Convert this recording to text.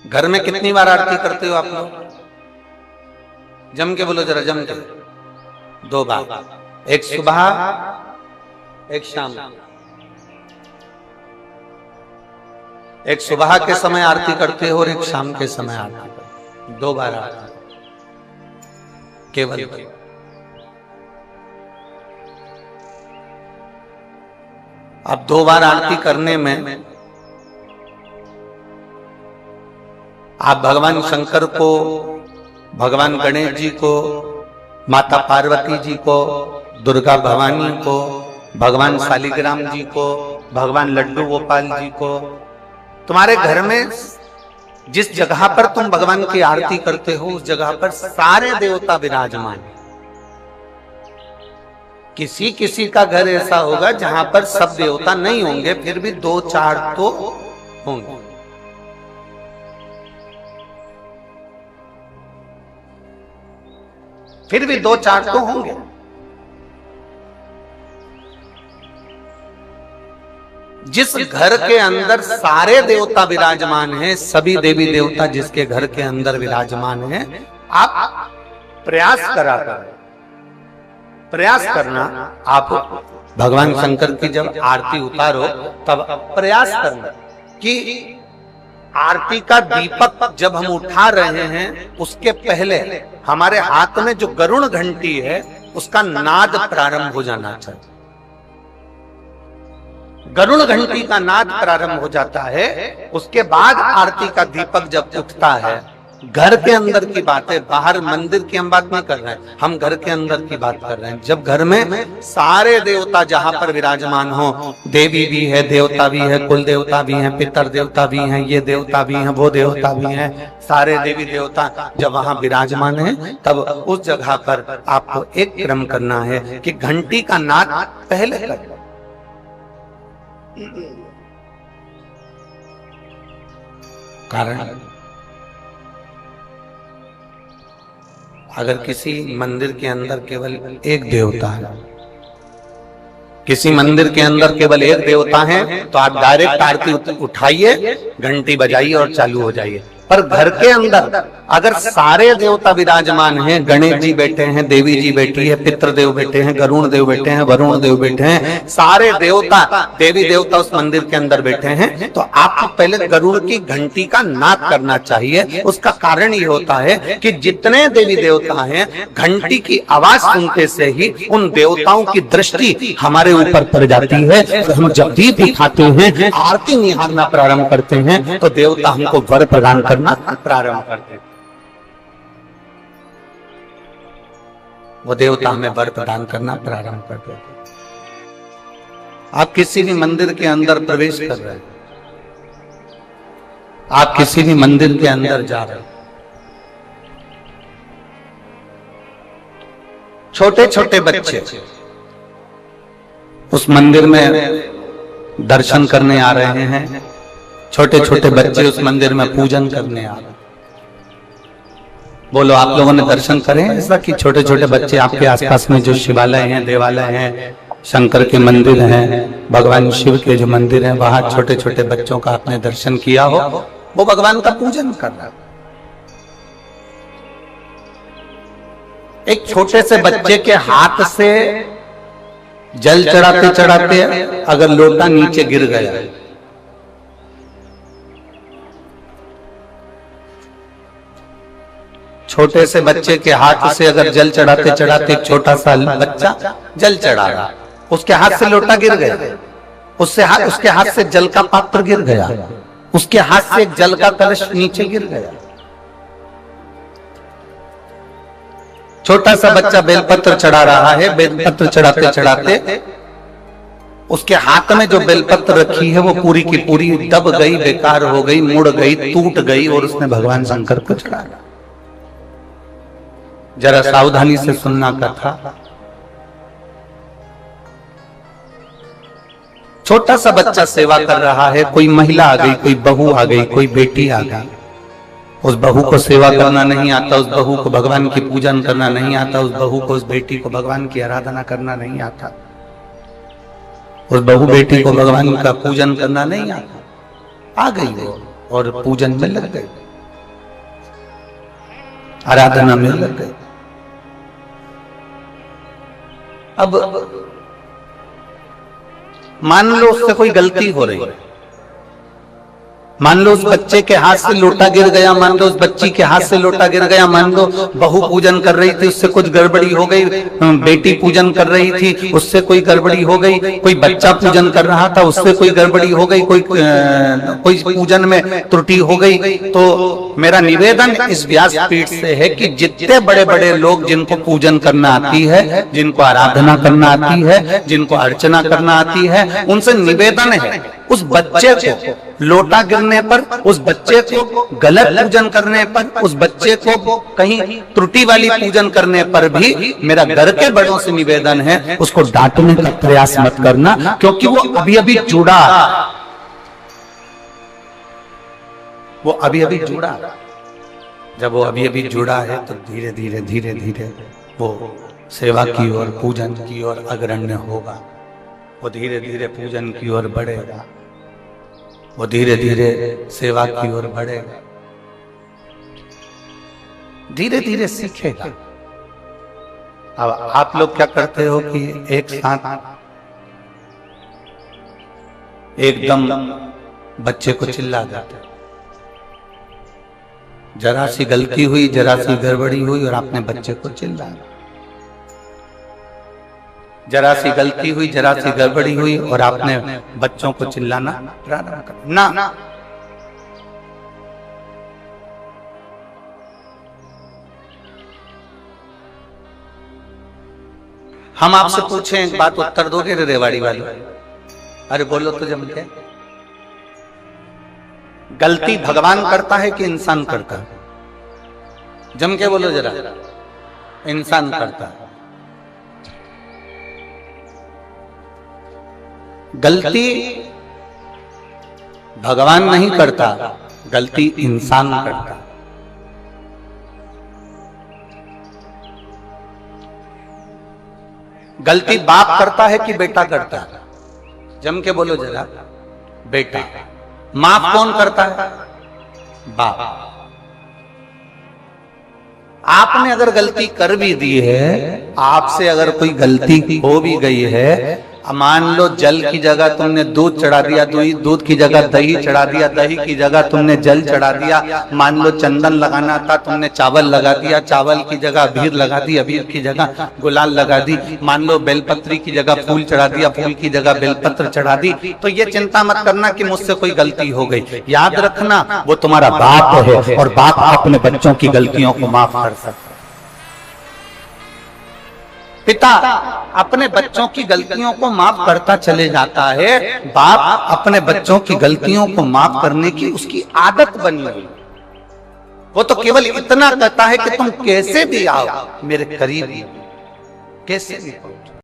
घर में कितनी बार आरती करते हो आप लोग? जम के बोलो जरा, जम के। 2 बार, एक सुबह एक शाम। एक सुबह के समय आरती करते हो और एक शाम के समय आरती करते हो। 2 बार आरती केवल। अब 2 बार आरती करने में आप भगवान शंकर को, भगवान गणेश जी को, माता पार्वती जी को, दुर्गा भवानी को, भगवान शालिग्राम जी को, भगवान लड्डू गोपाल जी को, तुम्हारे घर में जिस जगह पर तुम भगवान की आरती करते हो उस जगह पर सारे देवता विराजमान। किसी किसी का घर ऐसा होगा जहां पर सब देवता नहीं होंगे, फिर भी 2-4 तो होंगे। फिर भी 2-4 तो होंगे। जिस घर के अंदर सारे देवता विराजमान हैं, सभी देवी देवता जिसके घर के अंदर विराजमान हैं, आप प्रयास करना। आप भगवान शंकर की जब आरती उतारो तब प्रयास करना कि आरती का दीपक जब हम उठा रहे हैं उसके पहले हमारे हाथ में जो गरुड़ घंटी है उसका नाद प्रारंभ हो जाना चाहिए। गरुड़ घंटी का नाद प्रारंभ हो जाता है, उसके बाद आरती का दीपक जब उठता है। घर के अंदर की बात है, बाहर मंदिर की हम बात नहीं कर रहे हैं, हम घर के अंदर की बात कर रहे हैं। जब घर में सारे देवता जहां पर विराजमान हो, देवी भी है, देवता भी है, कुल देवता भी है, पितर देवता भी हैं, ये देवता भी हैं, वो देवता भी हैं, सारे देवी देवता जब वहां विराजमान हैं, तब उस जगह पर आपको एक क्रम करना है कि घंटी का नाद पहले कर। कारण अगर किसी मंदिर के अंदर केवल एक देवता है, किसी मंदिर के अंदर केवल एक देवता है, तो आप डायरेक्ट आरती उठाइए, घंटी बजाइए और चालू हो जाइए। पर घर के अंदर अगर सारे देवता विराजमान हैं, गणेश जी बैठे हैं, देवी जी बैठी है, पितृदेव बैठे हैं, गरुड़ देव बैठे हैं, वरुण देव बैठे हैं, सारे देवता देवी देवता उस मंदिर के अंदर बैठे हैं, तो आपको पहले गरुड़ की घंटी का नाद करना चाहिए। उसका कारण ये होता है कि जितने देवी देवता हैं, घंटी की आवाज सुनते से ही उन देवताओं की दृष्टि हमारे ऊपर पड़ जाती है। तो हम जब भी खाते हैं, आरती निहारना प्रारंभ करते हैं, तो देवता हमको वर प्रदान करना प्रारंभ करते हैं। वो देवता हमें वर प्रदान करना प्रारंभ कर देते हैं। आप किसी भी मंदिर के अंदर प्रवेश कर रहे हैं, आप किसी भी मंदिर के अंदर जा रहे हैं, छोटे छोटे बच्चे उस मंदिर में दर्शन करने आ रहे हैं, छोटे छोटे बच्चे उस मंदिर में पूजन करने आ रहे हैं। बोलो, आप लोगों ने दर्शन करे हैं ऐसा कि छोटे छोटे बच्चे आपके आसपास में जो शिवालय हैं, देवालय हैं, शंकर के मंदिर हैं, भगवान शिव के जो मंदिर हैं, वहां छोटे छोटे बच्चों का आपने दर्शन किया हो, वो भगवान का पूजन कर रहा है। एक छोटे से बच्चे के हाथ से जल चढ़ाते चढ़ाते अगर लोटा नीचे गिर गया, छोटे से बच्चे के हाथ से अगर जल चढ़ाते चढ़ाते एक छोटा सा बच्चा जल चढ़ा रहा, उसके हाथ से लोटा गिर गया, उसके हाथ से जल का पात्र गिर गया, उसके हाथ से एक जल का कलश नीचे गिर गया। छोटा सा बच्चा बेलपत्र चढ़ा रहा है, बेलपत्र चढ़ाते चढ़ाते उसके हाथ में जो बेलपत्र रखी है वो पूरी की पूरी दब गई, बेकार हो गई, मुड़ गई, टूट गई और उसने भगवान शंकर को चढ़ाया। जरा सावधानी से सुनना कथा। छोटा सा बच्चा सेवा कर रहा है, कोई महिला आ गई, कोई बहू आ गई, कोई बेटी आ गई, उस बहू को सेवा करना नहीं आता, उस बहू को भगवान की पूजन करना नहीं आता, उस बहू को, उस बेटी को भगवान की आराधना करना नहीं आता, उस बहू बेटी को भगवान का पूजन करना नहीं आता। आ गई वो और पूजन में लग गई। आराधना में लग गए। अब मान लो उससे कोई गलती हो रही है, मान लो उस बच्चे के हाथ से लोटा गिर गया, मान लो उस बच्ची के हाथ से लोटा गिर गया, मान लो बहू पूजन कर रही थी उससे कुछ गड़बड़ी हो गई, बेटी पूजन कर रही थी उससे कोई गड़बड़ी हो गई, कोई बच्चा पूजन कर रहा था उससे कोई गड़बड़ी हो गई, कोई पूजन में त्रुटि हो गई। तो मेरा निवेदन इस व्यासपीठ से है कि जितने बड़े बड़े लोग जिनको पूजन करना आती है, जिनको आराधना करना आती है, जिनको अर्चना करना आती है, उनसे निवेदन है उस बच्चे को लोटा गिरने पर, उस बच्चे को गलत पूजन करने पर, उस बच्चे को कहीं त्रुटि वाली पूजन करने पर भी मेरा घर के बड़ों से निवेदन है उसको डांटने का प्रयास मत करना, क्योंकि वो अभी अभी जुड़ा, वो अभी अभी जुड़ा। जब वो अभी अभी जुड़ा है तो धीरे धीरे धीरे धीरे वो सेवा की ओर, पूजन की ओर अग्रण्य होगा, वो धीरे धीरे पूजन की ओर बढ़ेगा, वो धीरे धीरे सेवा की ओर बढ़ेगा, धीरे धीरे सीखेगा। अब आप लोग क्या करते हो कि एक साथ एकदम बच्चे को चिल्ला देते, जरा सी गलती हुई, जरा सी गड़बड़ी हुई और आपने बच्चे को चिल्ला, जरा सी गलती हुई, जरा सी गड़बड़ी हुई और आपने बच्चों को चिल्लाना प्रारंभ कर ना। हम आपसे पूछें एक बात, उत्तर दोगे रे रेवाड़ी वाली? अरे बोलो तो जम के। गलती भगवान करता है कि इंसान करता है? जम के बोलो जरा। इंसान करता है। गलती भगवान नहीं करता, गलती इंसान करता। गलती बाप करता है कि बेटा करता है? जम के बोलो जरा। बेटा। माफ कौन करता है? बाप। आपने अगर गलती कर भी दी है, आपसे अगर कोई गलती हो भी गई है, मान लो जल की जगह तुमने दूध चढ़ा दिया, दूध की जगह दही चढ़ा दिया, दही की जगह तुमने जल चढ़ा दिया, मान लो चंदन लगाना था तुमने चावल लगा दिया, चावल की जगह अबीर लगा दी, अबीर की जगह गुलाल लगा दी, मान लो बेलपत्री की जगह फूल चढ़ा दिया, फूल की जगह बेलपत्र चढ़ा दी, तो ये चिंता मत करना कि मुझसे कोई गलती हो गई। याद रखना वो तुम्हारा बाप है और बाप अपने बच्चों की गलतियों को माफ कर सकता है। पिता अपने बच्चों की गलतियों को माफ करता चले जाता है, बाप अपने बच्चों की गलतियों को माफ करने की उसकी आदत बनी हुई। वो तो केवल इतना कहता है कि तुम कैसे भी आओ मेरे करीब, कैसे भी आओ।